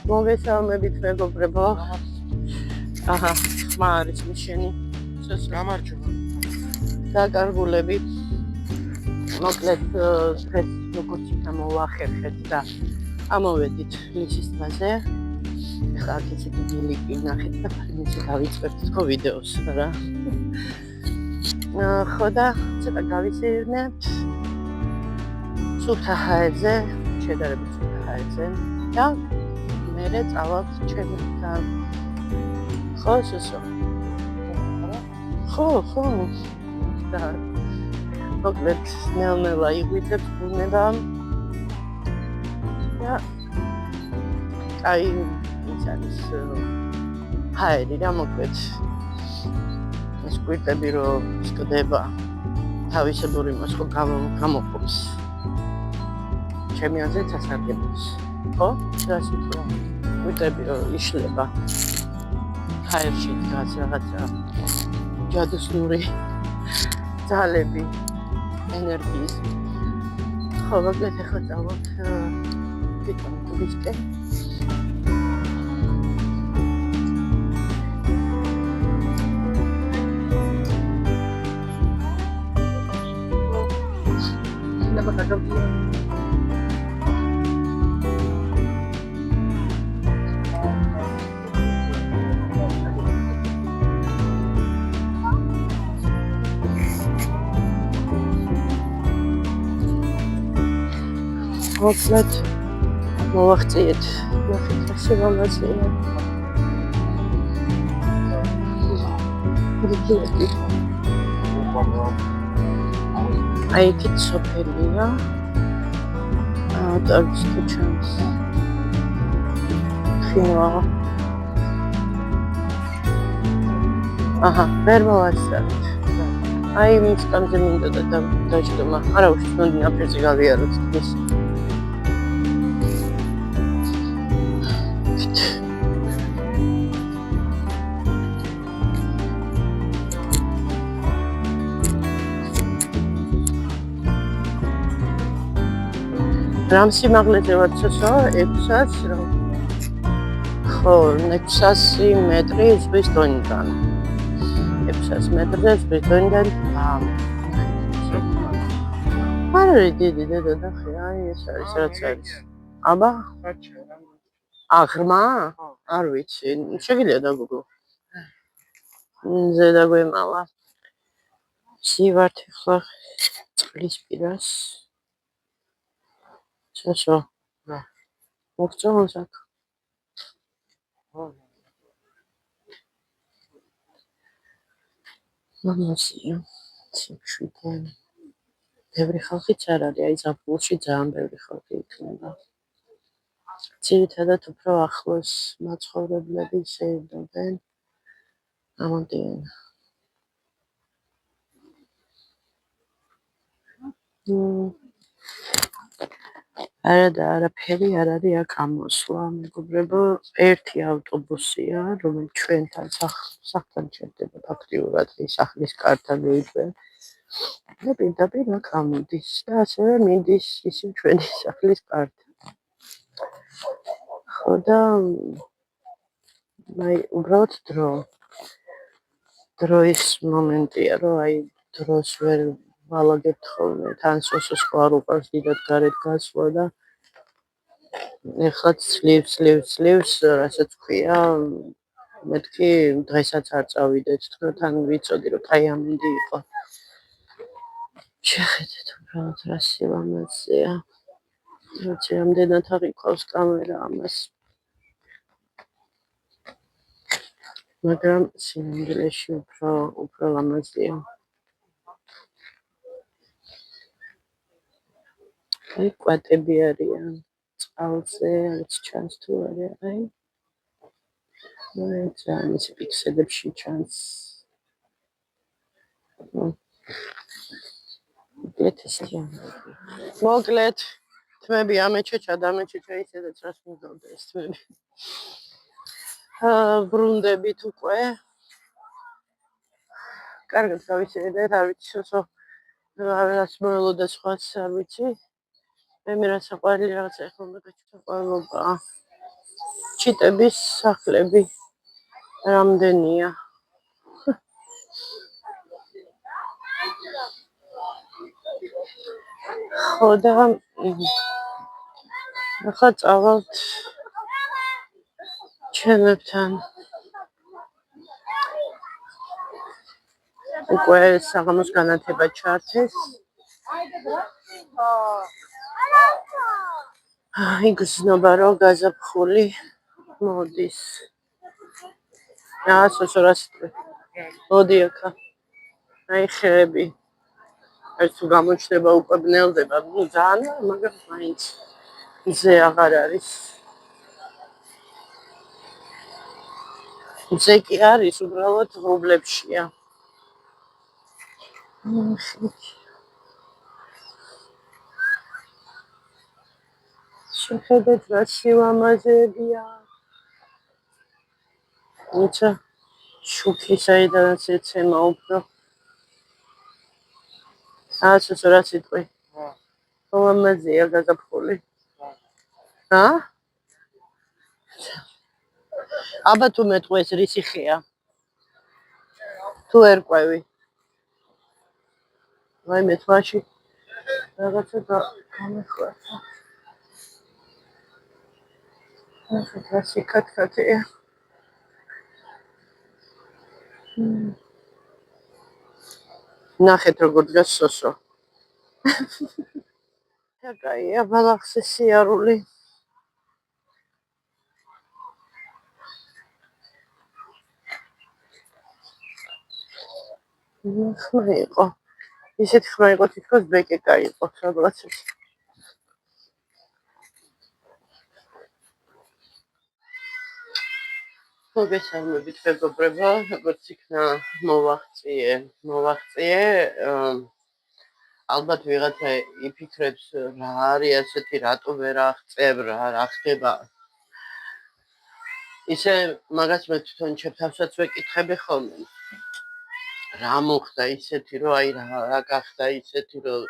მოგესალმებით მეგობრებო. აჰა, ხმა არის მიშენი. გამარჯობა. დაკარგულებით. მოკლედ დღეს როგორც მოვახერხეთ და ამოვედით მისის დღეზე. ეხლა აქ ისეთი დილიკი ნახეთ და ფინში დავიწყებთ თქო ვიდეოს რა. ხო და ცოტა გავისეირნებთ. სუფთა ჰაერზე, შედარებით სუფთა ჰაერზე და მერე წავალთ ჩემთან. ხო, სუსო. ხო. და მოკლედ ნელ-ნელა იღვიძებს ბუნება. და აი ის არის ჰაერი რა მოკლედ. ეს კვირტები რომ სკდება თავისებური მასკო გამოყოფს. ჩემი აზრით ასარგებლობს. ხო? რასით რომ კვირტები რომ იშლება. ჰაერში დგას რაღაცა ჯადოსნური ძალები ენერგიის. ხო, მოკლედ ახლა წავალთ თვითონ ტურისტი. მოკლედ მოვახციეთ ნახეთ ასე მომაწია. აი იქით სოფელია. ტურისტი ჩანს. ხინვა. აჰა, ვერ მოვასწრებთ. აი მის კამზე მინდა და დაჭდომა. არა უშ ნოდი აფერზე გავიაროთ ის. რამ სიმაღლეზე ვარ ცოტა 600 რა. ხო, 600 მეტრი ზღვის დონიდან. 600 მეტრზე ზღვის დონიდან. არა, დიდი ნახე, აი ეს არის რაც არის. აბა? აღრმა? არ ვიცი, შეგიძლია დაგუგლო. ზედა გვემალა. სივართ ახლა წყლის პირას. საშო. რა. მოგწონს აქ. მამასია. ციფრიდან. ბევრი ხალხიც არ არის, აი ზაფხულში ძალიან ბევრი ხალხი იქნება. ძირითადად უფრო ახლოს მაცხოვრებლები შეერდობენ. ამოდიან. არაფერი არ არის აქ ამოსვლა, მეგობრებო, ერთი ავტობუსია, რომელიც ჩვენთან სახლთან შედება ფაქტიურად ის სახლის კართან ვიძვენ. და პირდაპირ აქ ამოდის და ასევე მინდის ისევ ჩვენი სახლის კართან. ხო და აი უბრალოდ დროის მომენტია, რომ აი დროს ვერ ვალაგებთ ხოლმე, თან სოსოს ხო არ უყარს დიდად გარეთ გასვლა და ეხლა ცლივს, რასაც ქვია, მეთქი დღესაც არ წავიდეთ, თქო თან ვიცოდი რომ აი ამინდი იყო. შეხედეთ უბრალოდ რა სილამაზეა. როცა ამდენად აღიქვავს კამერა ამას. მაგრამ სინამდვილეში უფრო ლამაზია. აი კვატები არიან წყალზე, არც ჩანს თუ არა, აი. ძალიან ისე პიქსელებში ჩანს. მოკლედ თმები ამეჩეჩა ისედაც რას მიგავდა ეს თმები. ბრუნდებით უკვე. კარგად გავისეირნეთ, არ ვიცი სოსო რას მოელოდა სხვაც არ ვიცი. მე რა საყვარელი რაღაცა ეხლა უნდა გაჩვენო. ჩიტების სახლები რამდენია. ხო და ახლა წავალთ ჩემებთან. უკვე საღამოს განათება ჩართეს. იგრძნობა რომ გაზაფხული მოდის. სოსო რა სიტყვი. მოდი აქა. აი ხეები. ეს თუ გამოჩნდება უკვე ბნელდება. ნუ ძალიან მაგრამ მაინც ზე აღარ არის. ზე კი არის, უბრალოდ ღრუბლებშია. შეხედეთ რა სილამაზეებია. იცი შუქი საიდანაც ეცემა უფრო. სოსო რა სიტყვი. სილამაზეა გაზაფხული. აბა თუ მეტყვეს რისი ხეა? თუ ერკვევი. ვაი მე თვაში რაღაცა გამეხვეწა. ახლა რასი კათკათია. ნახეთ როგორ დგას სოსო. კაია ბალახზე სიარული. ხმა იყო. ისეთი ხმა იყო თითქოს ბეკეკა იყო რაღაცას. მოგესალმებით მეგობრებო, როგორც იქნა მოვაღწიე, ალბათ ვიღაცა იფიქრებს რა არის ასეთი, რატო ვერ აღწევ, რა ხდება. ისე მაგას მე თვითონ ჩემთანსაც ვეკითხები ხოლმე. რა მოხდა ისეთი, რომ აი რა გახდა ისეთი, რომ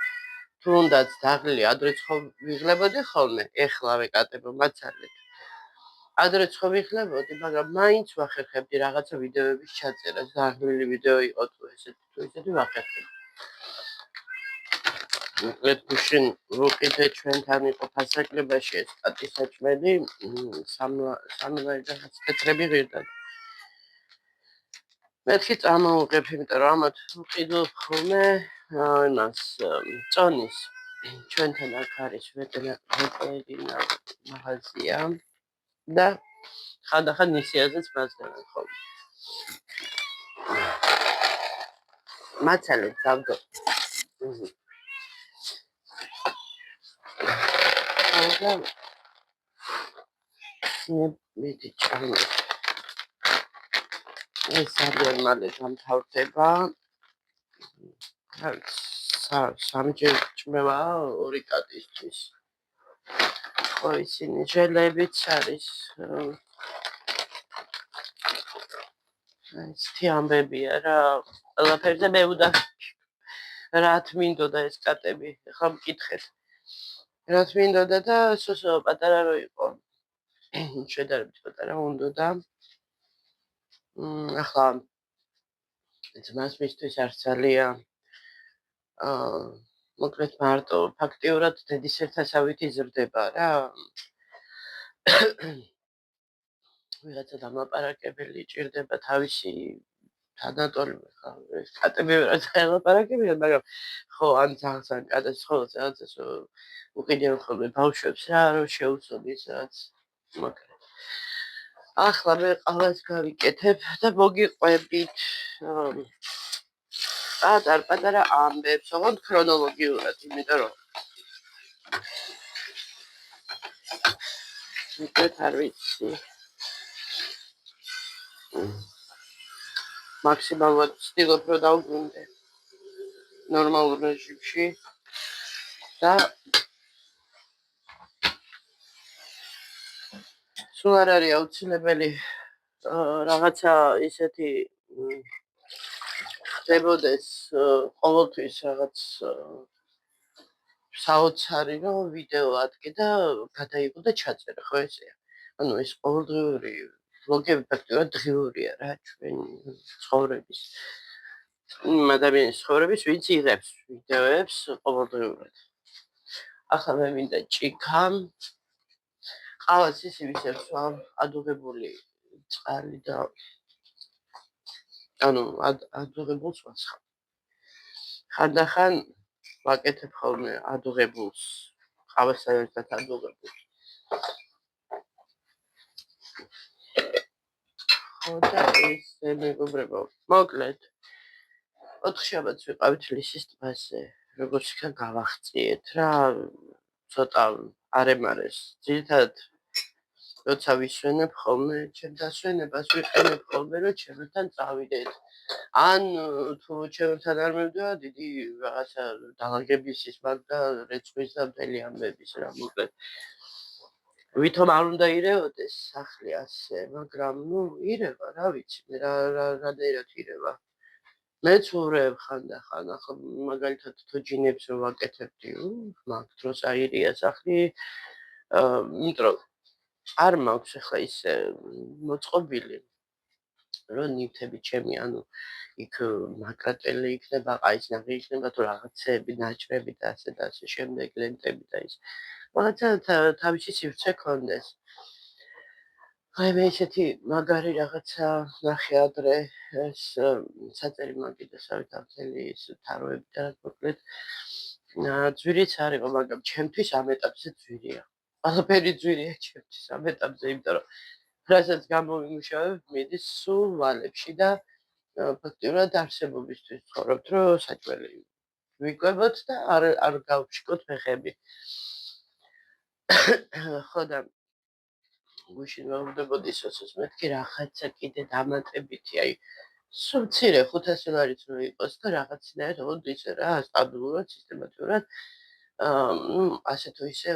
თუნდაც დაღლილი ადრეც ხო ვიღლებოდი ხოლმე, ეხლა ვეკატებო მაცალეთ. ადრეც ხო ვიხლებოდი, მაგრამ მაინც ვახერხებდი რაღაცა ვიდეოების ჩაწერას, დაღლილი ვიდეო იყო თუ ესეთი ვახერხებდი. მოკლედ გუშინ ვუყიდე ჩვენთან იყო ფასაკლებაში ეს სტატისაჭმელი, სამლაი რაღაც კეთრები ღირდა. მეთქი წამოვუყებ, იმიტომ რომ ამათ ვყიდულობ ხოლმე იმას წონის. ჩვენთან აქ არის ვეტერინა მაღაზია და ხანდახან ნისიაზეც მაძლევენ ხოლმე. მაცალეთ დავდო. მეტი ჭამე. ეს ძალიან მალე დამთავრდება. სამჯერ ჭმევა 2 კატისთვის. ხო ისინი ჟელებიც არის. ეს ამბებია რა, ყველაფერზე მეუდა. რა თმინდოდა ეს კატები, ხომ მკითხეთ. რა თმინდოდა და სოსო პატარა რო იყო. შედარებით პატარა უნდოდა. ახლა ძმას მისთვის არც ძალიან მოკლედ მარტო ფაქტიურად დედის ერთასავით იზრდება რა. ვიღაცა დამაპარაკებელი ჭირდება თავისი თანატოლი ხა ეს კატები რაც ხელაპარაკებიან, მაგრამ ხო ან ძალიან კატას ხო რაღაცას უყიდიან ხოლმე ბავშვებს რა რომ შეუცოდეს რაც მოკლედ. ახლა მე ყავას გავიკეთებ და მოგიყვებით პატარა ამბებს, ოღონდ ქრონოლოგიურად, იმიტომ რომ მეტად არ ვიცი. მაქსიმალურად ვცდილობ რომ დავბრუნდე ნორმალურ რეჟიმში და სულ არ არის აუცილებელი რაღაცა ისეთი ხდებოდეს ყოველთვის რაღაც საოცარი რომ ვიდეო ადგე და გადაიღო და ჩაწერე, ხო ესეა. ანუ ეს ყოველდღიური ვლოგები ფაქტობრივად დღიურია რა ჩვენი ცხოვრების ადამიანის ცხოვრების ვინც იღებს ვიდეოებს ყოველდღიურად. ახლა მე მინდა ჭიქა ყავაც ისე ვისებს ადუღებული წყალი და ანუ ადუღებულს ვასხამ. ხანდახან ვაკეთებ ხოლმე ადუღებულს ყავასთან ერთად ადუღებულს. და ესე მეგობრებო, მოკლედ 4 შაბათს ვიყავით ლისის ტბაზე. როგორც იქა გავახციეთ რა, ცოტა არემარეს. ძირითადად როცა ვისვენებ ხოლმე, ჩემ დასვენებას ვიყენებ ხოლმე, რომ ჩემთან წავიდეთ. ან თუ ჩემთან არ მივდივარ, დიდი რაღაცა დალაგების ის მაგდა რეწვის და მთელი ამბების რა, მოკლედ. ვითომ არ უნდა ირეოდეს სახლი ასე, მაგრამ ირევა, რა ვიცი, მე რანაირად ირევა. მეც ვურევ ხანდახან, ახლა მაგალითად თოჯინებს რო ვაკეთებდი, მაგ დროს აირია სახლი, იმიტომ არ მაქვს ახლა ისე მოწყობილი, რომ ნივთები ჩემი, ანუ იქ მაკრატელი იქნება, ყაისნაღი იქნება თუ რაღაცეები, ნაჭრები და ასე შემდეგ, ლენტები და ის. რაღაცა თავისი სივრცე ქონდეს. აი მე ესეთი მაგარი რაღაცა ნახე ადრე ეს საწერი მაგიდასავით ამთელი ის თაროები და მოკლედ ძვირიც არისო, მაგრამ ჩემთვის ამ ეტაპზე ძვირია. ყველაფერი ძვირია ჩემთვის ამ ეტაპზე, იმიტომ რომ რასაც გამოვიმუშავებ, მიდის სულ ვალებში და ფაქტიურად არსებობისთვის ცხოვრობთ, რომ საჭმელი ვიკვებოთ და არ გავშკოთ ფეხები. ხო და გუშინ მოვუდებოდი სოციალს, მეთქი რაღაცა კიდე დამატებითი, აი სულ მცირე 500 ლარიც რო იყოს და რაღაცნაირად ოღონდ ისე რა, სტაბილურად, სისტემატურად ასე თუ ისე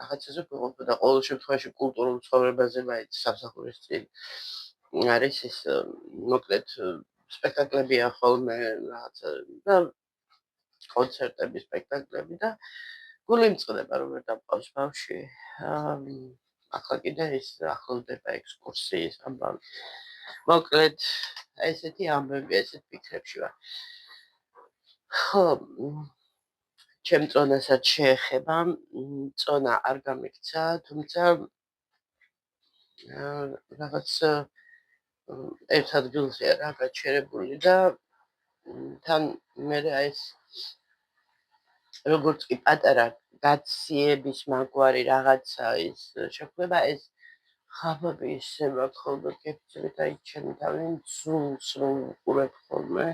რაღაცაზე ვიყოფო და ყოველ შემთხვევაში კულტურულ ცხოვრებაზე მაინც სამსახურის წინ არის ეს მოკლედ სპექტაკლებია ხოლმე რაღაცა და კონცერტები, სპექტაკლები და გული მწყდება რომ ვერ დავყავს ბავშვი. ახლა კიდე ის ახლოვდება ექსკურსიის ამბავი. მოკლედ ესეთი ამბები, ესეთ ფიქრებში ვარ. ხო, ჩემ წონასაც შეეხება, წონა არ გამიქცა, თუმცა რაღაც ერთ ადგილზეა რა გაჩერებული და თან მე ეს როგორც კი პატარა გაციების მაგვარი რაღაცა ის შეხვდება, ეს ხაბები ისე მაქვს ხოლმე კეფცებით, აი ჩემი თავი სრულ უყურებ ხოლმე.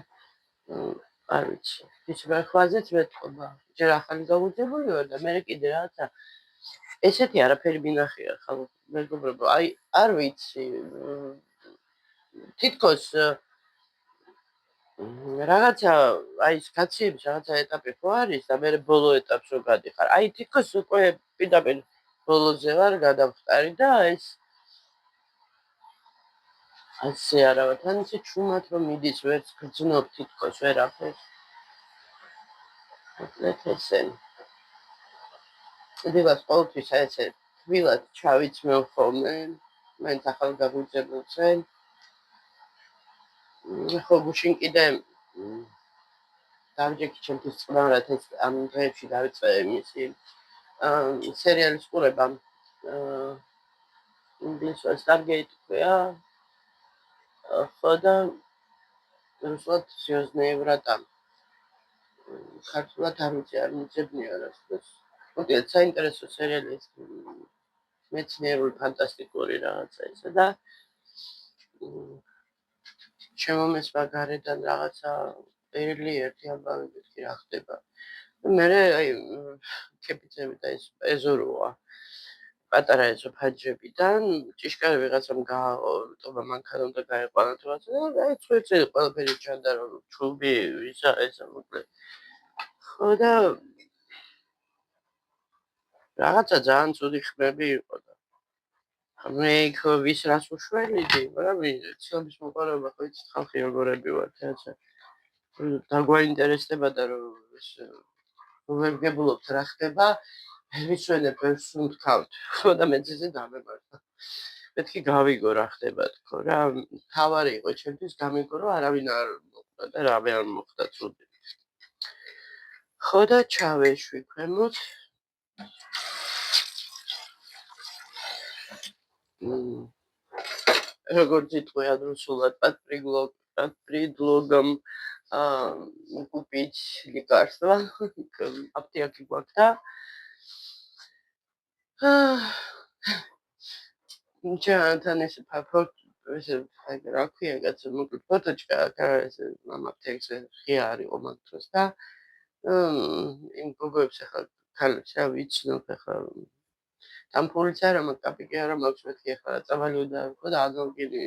არ ვიცი, ისე ხაზეც მეტყობა. ჯერ ახალი გაუძებული ვარ და მე კიდე რაღაცა ესეთი არაფერი მინახია ხალხ მეგობრებო, აი არ ვიცი, თითქოს რაღაცა აი ეს გაციების რაღაცა ეტაპი ხო არის და მე ბოლო ეტაპს რო გადიხარ. აი თითქოს უკვე პირდაპირ ბოლოზე ვარ გადავხტარი და ეს ასე არავა თან ისე ჩუმად რომ მიდის ვერც გრძნობ თითქოს ვერაფერს. მოკლედ ესენი. დილას ყოველთვის ესე თბილად ჩავიცმევ ხოლმე, მაინც ახალ გაგვიძებულზე. ხო გუშინ კიდე დავჯექი ჩემთვის წყნარად ეს ამ დღეებში დავიწყე მისი სერიალის ყურება ინგლისურად Stargate ქვია. ხო და რუსულად სერიოზნეებრა და ქართულად არ ვიცი, არ მიძებნია რას. მოკლედ საინტერესო სერიალი ეს მეცნიერული ფანტასტიკური რაღაცა ისე და შემომესვა გარედან რაღაცა პერილი ერთი ამბავი მეთქი რა ხდება. მე აი კეპიცები და ეს ეზუროა პატარა ეზო ფანჯრებიდან ჭიშკარი ვიღაცამ გააყობა მანქანა უნდა გაეყვანა თუ რაღაცა და აი წვეწე ყველაფერი ჩანდა რომ ჩუბი ისა ესა მოკლედ. ხო და რაღაცა ძალიან ცუდი ხმები იყო და მე იქ ვის რას უშვენიდი, მაგრამ ცნობის მოყარება ხო იცით ხალხი როგორები ვართ რაღაცა დაგვაინტერესდება და რომ ეს ვერ გებულობთ რა ხდება, მისვენებ ეს ვთქავთ. ხო და მეც ისე დამემართა. მეთქი გავიგო რა ხდება თქო რა. თავარი იყო ჩემთვის გამიგო რომ არავინ არ მოხდა და რამე არ მოხდა ცუდი. ხო და ჩავეშვი ქვემოთ. როგორც იტყვიან რუსულად პატრიკლოგამ купить лекарства. Аптеки გვაქვს და ჩანთან ეს ესე რა ქვია კაცო მოკლედ ფოტოჩკა ეს ამ აპტეკზე ხია არის ყოველ დროს და იმ გოგოებს ახლა ქალებს რა ვიცნობ ახლა ამ ფულიც არა მაგ კაპიკი არა მაქვს მეთქი ახლა რა წამალი და ხო და აგალგილი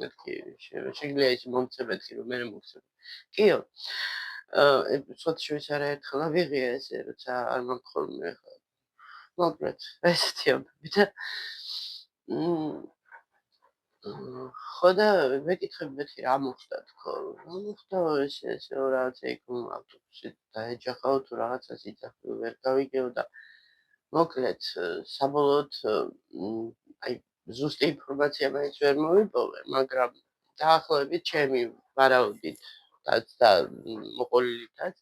მეთქი შეიძლება ის მომცე მეთქი რომ მე მოგცე კიო სულ შეიძლება არაერთხელ ვიღია ესე როცა არ მაქვს ხოლმე ახლა მოკლედ ესეთი ამბები და ხო და მეკითხები მეთქი რა მოხდა თქო რა მოხდა ესე რაღაცა იქ ავტობუსი დაეჯახაო თუ რაღაცას იძახო ვერ გავიგეო და მოკლედ საბოლოოდ აი ზუსტი ინფორმაცია მაინც ვერ მოვიპოვე მაგრამ დაახლოებით ჩემი ვარაუდით და მოყოლითაც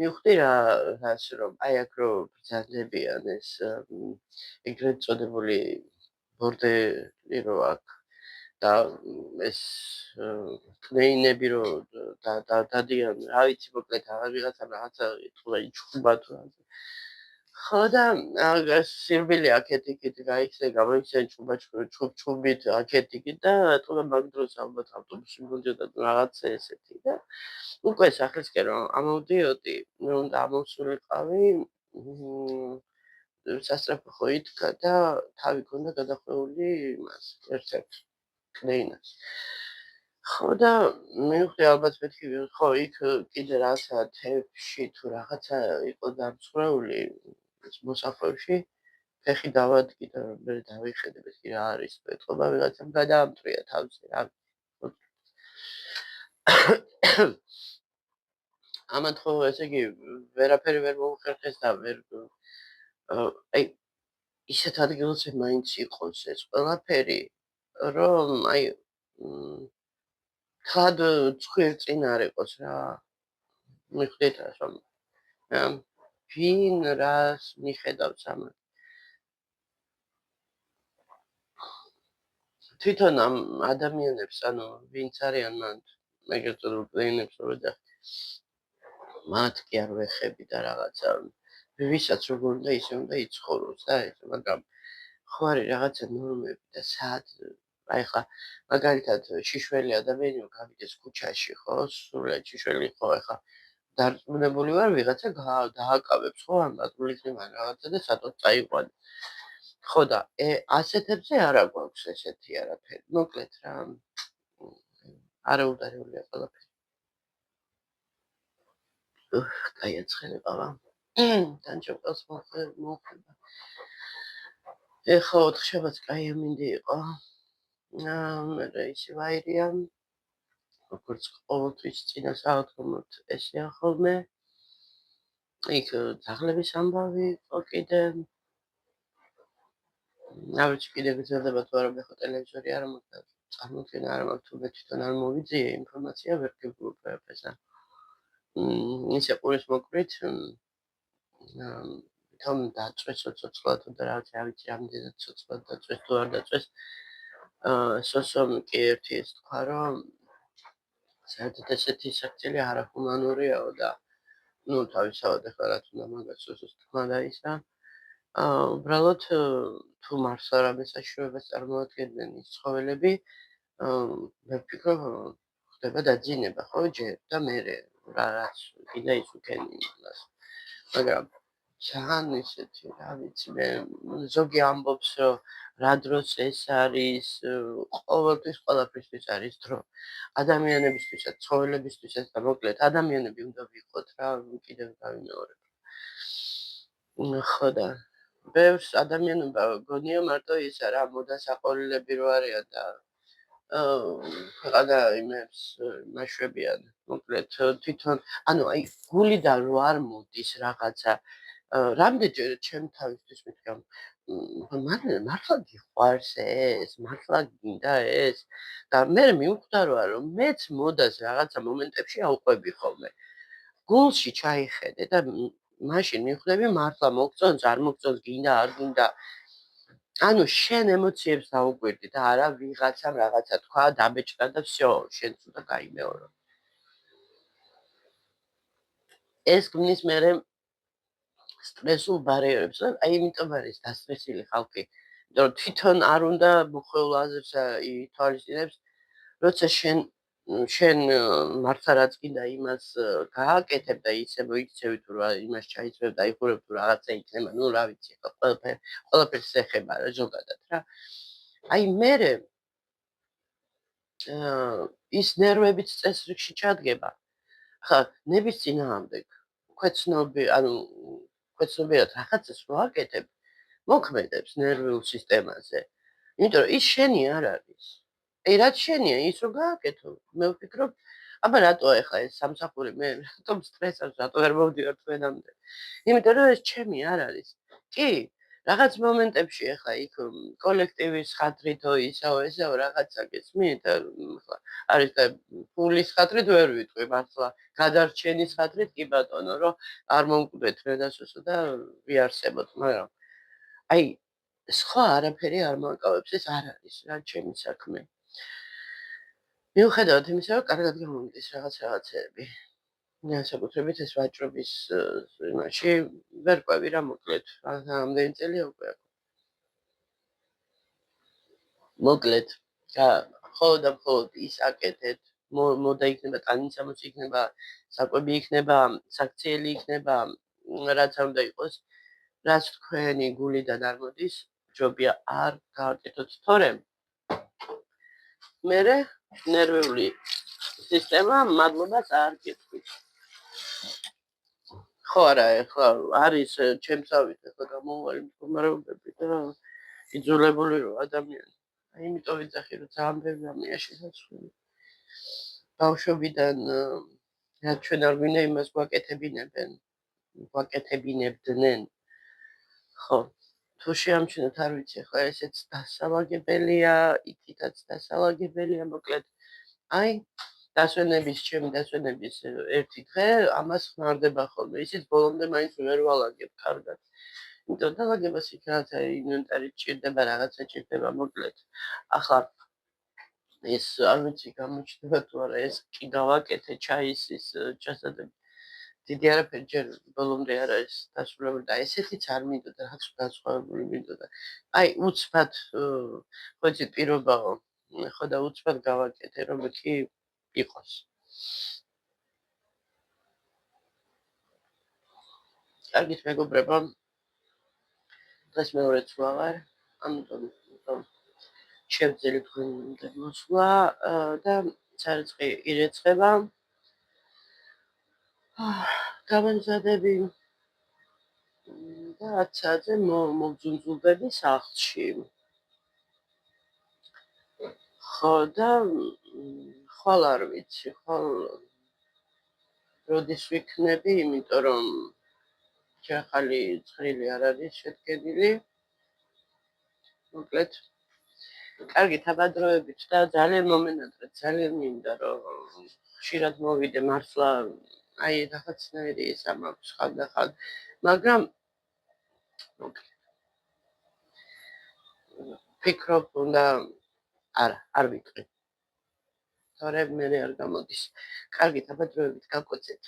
მივხვდი რას რომ აი აქ რო ბრძანდებიან ეს ეგრეთ წოდებული ბორდელი რო აქ და ეს კნეინები რო დადიან რა ვიცი მოკლედ რაღაცა იტყვა იჩხუბა თუ რაღაცა ხო და სირბილი აქეთ იქით გაიქცე გამოიქცე ჩუბით აქეთ იქით და ეტყობა მაგ დროს ალბათ ავტობუსი მომდიოდა რაღაცა ესეთი და უკვე სახლისკენ რომ ამოვდიოდი მე უნდა ამოვსულიყავი სასწრაფო იდგა და თავი ქონდა გადახვეული იმას ერთ-ერთ კნეინას ხო და მივხვდი ალბათ მეთქი ხო იქ კიდე რაღაცა თებში თუ რაღაცა იყო დამწვრეული მოსახლეში ფეხი დავადგი და მე დავიხედე მეთქი რა არის ეთყობა ვიღაცამ გადაამტრია თავზე რა ამათ ხო ესე იგი ვერაფერი ვერ მოუხერხეს და ვერ აი ისეთ ადგილზე მაინც იყოს ეს ყველაფერი რომ აი ხად ცხვირ წინ არ იყოს რა მიხვდით რომ ვინ რას მიხედავს ამას თვითონ ამ ადამიანებს ანუ ვინც არიან მან ეგრეთ წოდებული კლინებს რო და მათ კი არ ვეხები და რაღაცა ვისაც როგორ უნდა ისე უნდა იცხოვროს და ეს მაგრამ ხო არის რაღაცა ნორმები და სად აი ხა მაგალითად შიშველი ადამიანი გავიდეს ქუჩაში ხო სულად შიშველი ხო ხა დარწმუნებული ვარ ვიღაცა დააკავებს ხო ამ პატრულისგან რაღაცა და სადღაც წაიყვანს ხო და ასეთებზე არა გვაქვს ესეთი არაფერი მოკლედ რა არაუდარია ყველაფერი კაი აცხელება განჭოყავს მოხდება ეხლა 4 შაბათს კაი ამინდი იყო მე ისე ვაირია როგორც ყოველთვის წინა საათომოთ ესეა ხოლმე იქ ძაღლების ამბავი იყო კიდე არ ვიცი კიდე გრძელდება თუ არა მე ხო ტელევიზორი არ მაქვს წარმოქმნა არ მაქვს თუ მე თვითონ არ მოვიძიე ინფორმაცია ვერ გიგრუპ ეფესა ისე ყურის მოკვრით თომ დაწვეს ცოცხლად და რაღაც არ ვიცი რამდენად ცოცხლად დაწვეს თუ არ დაწვეს სოსომ კი ერთი ის თქვა რომ საერთოდ ესეთი საქციელი არახუმანურიაო და ну თავისავად ახლა რაც უნდა მაგას სოსოს თქმა დაისა უბრალოდ თუ მართლა რამე საშუალებას წარმოადგენდნენ ის ცხოველები მე ვფიქრობ ხდება დაძინება ხო ჯერ და მე რაც კიდე ის უკენი იმას მაგრამ ძალიან ისეთი რა ვიცი მე ზოგი ამბობს რომ რა დროს ეს არის ყოველთვის ყველაფრისთვის არის დრო ადამიანებისთვისაც ცხოველებისთვისაც და მოკლედ ადამიანები უნდა ვიყოთ რა კიდევ დავიმეორებ ხო და ბევრს ადამიანობა გონია მარტო ისა რა მოდასაყოლილები რო არიან და რაღაცა იმებს მაშვებიან მოკლედ თვითონ ანუ აი გულიდან რო არ მოდის რაღაცა რამდენჯერ ჩემ თავისთვის მithქამ მართლა გიყვარს ეს, მართლა გინდა ეს და მე მივხვდარა რომ მეც მოდას რაღაცა მომენტებში ავყვები ხოლმე. გულში ჩაიხედე და მაშინ მივხვდები მართლა მოგწონს, არ მოგწონს, გინდა, არ გინდა. ანუ შენ ემოციებს დაუკვირდი და არა ვიღაცამ რაღაცა თქვა, დაბეჭდა და всё, შენც უნდა გაიმეორო. ეს ქმნის მერე სტრესულ ბარიერებს და აი იმიტომ არის დასტრესილი ხალხი. იმიტომ რომ თვითონ არ უნდა მოხეულ აზრს ითვალისწინებს, როცა შენ მართლა რაც გინდა იმას გააკეთებ და ისე მოიქცევი თუ რა იმას ჩაიცვებ და იხურებ თუ რაღაცა იქნება, ну რა ვიცი, ხო ყველაფერს ეხება რა ზოგადად რა. აი მერე ის ნერვებიც წესრიგში ჩადგება. ხა ნების წინააღმდეგ ქვეცნობიერად რაღაცას რო აკეთებ, მოქმედებს ნერვულ სისტემაზე. იმიტომ რომ ის შენი არ არის. აი რაც შენია, ის რო გააკეთო, მე ვფიქრობ, აბა რატო ახლა ეს სამსახური მე რატომ სტრესავს, რატო ვერ მოვდივარ თქვენამდე? იმიტომ რომ ეს ჩემი არ არის. კი, რაღაც მომენტებში ახლა იქ კოლექტივის ხათრითო ისაო ესაო რაღაცა გესმით? ახლა არის და ფულის ხათრით ვერ ვიტყვი მართლა. გადარჩენის ხათრით კი ბატონო, რომ არ მომკვდეთ რედასოსო და ვიარსებოთ, მაგრამ აი სხვა არაფერი არ მაკავებს, ეს არ არის რა ჩემი საქმე. მიუხედავად იმისა, რომ კარგად გამომდის რაღაცეები. განსაკუთრებით ეს ვაჭრობის იმაში ვერ ყვევი რა მოკლედ. რამდენი წელია უკვე აქ. მოკლედ, მხოლოდ და მხოლოდ ის აკეთეთ, მოდა იქნება ტანისამოსი იქნება, საკვები იქნება, საქციელი იქნება, რაც არ უნდა იყოს, რაც თქვენი გულიდან არ მოდის, ჯობია არ გააკეთოთ, თორემ მერე ნერვიული სისტემა მადლობას არ გეტყვით. ხო არა, ეხლა არის ჩემსავით ეხლა გამოუვალი მდგომარეობები და იძულებული რო ადამიანი. აი იმიტომ ვიძახი რომ ძალიან ბევრი რამეა შესაძლებელი. ბავშვობიდან რაც ჩვენ არ გვინდა იმას გვაკეთებინებდნენ. ხო. თუ შეამჩნევთ არ ვიცი ახლა ესეც დასალაგებელია, იქითაც დასალაგებელია, მოკლედ. აი ჩემი დასვენების ერთი დღე ამას ხმარდება ხოლმე. ისიც ბოლომდე მაინც ვერ ვალაგებ კარგად. იმიტომ დალაგებას იქ რაღაცა ინვენტარი ჭირდება, რაღაცა ჭირდება, მოკლედ. ახლა ეს არ ვიცი გამოჩნდება თუ არა, ეს კი გავაკეთე ჩაის ის ჩასადები. დიდი არაფერი ჯერ ბოლომდე არ არის დასრულებული და ესეთიც არ მინდოდა, რაღაც განსხვავებული მინდოდა. აი უცბად ხო იცით პირობაო, ხო და უცბად გავაკეთე, რომ კი იყოს. კარგით მეგობრებო, დღეს მეორეც ვაღარ, ამიტომ შევძელი თქვენამდე მოსვლა და სარწყი ირეცხება. გამომზადები და 10 საათზე მოვძუნძულდები სახლში. ხო და ხვალ არ ვიცი, ხვალ როდის ვიქნები, იმიტომ რომ ახალი ცხრილი არ არის შედგენილი. მოკლედ კარგით აბადროებით და ძალიან მომენატრეთ, ძალიან მინდა რომ ხშირად მოვიდე მართლა აი რაღაცნაირი ის ამაქვს ხანდახან, მაგრამ ფიქრობ უნდა არ ვიტყვი. თორემ მე არ გამოდის. კარგით აბადროებით გაკვეცეთ.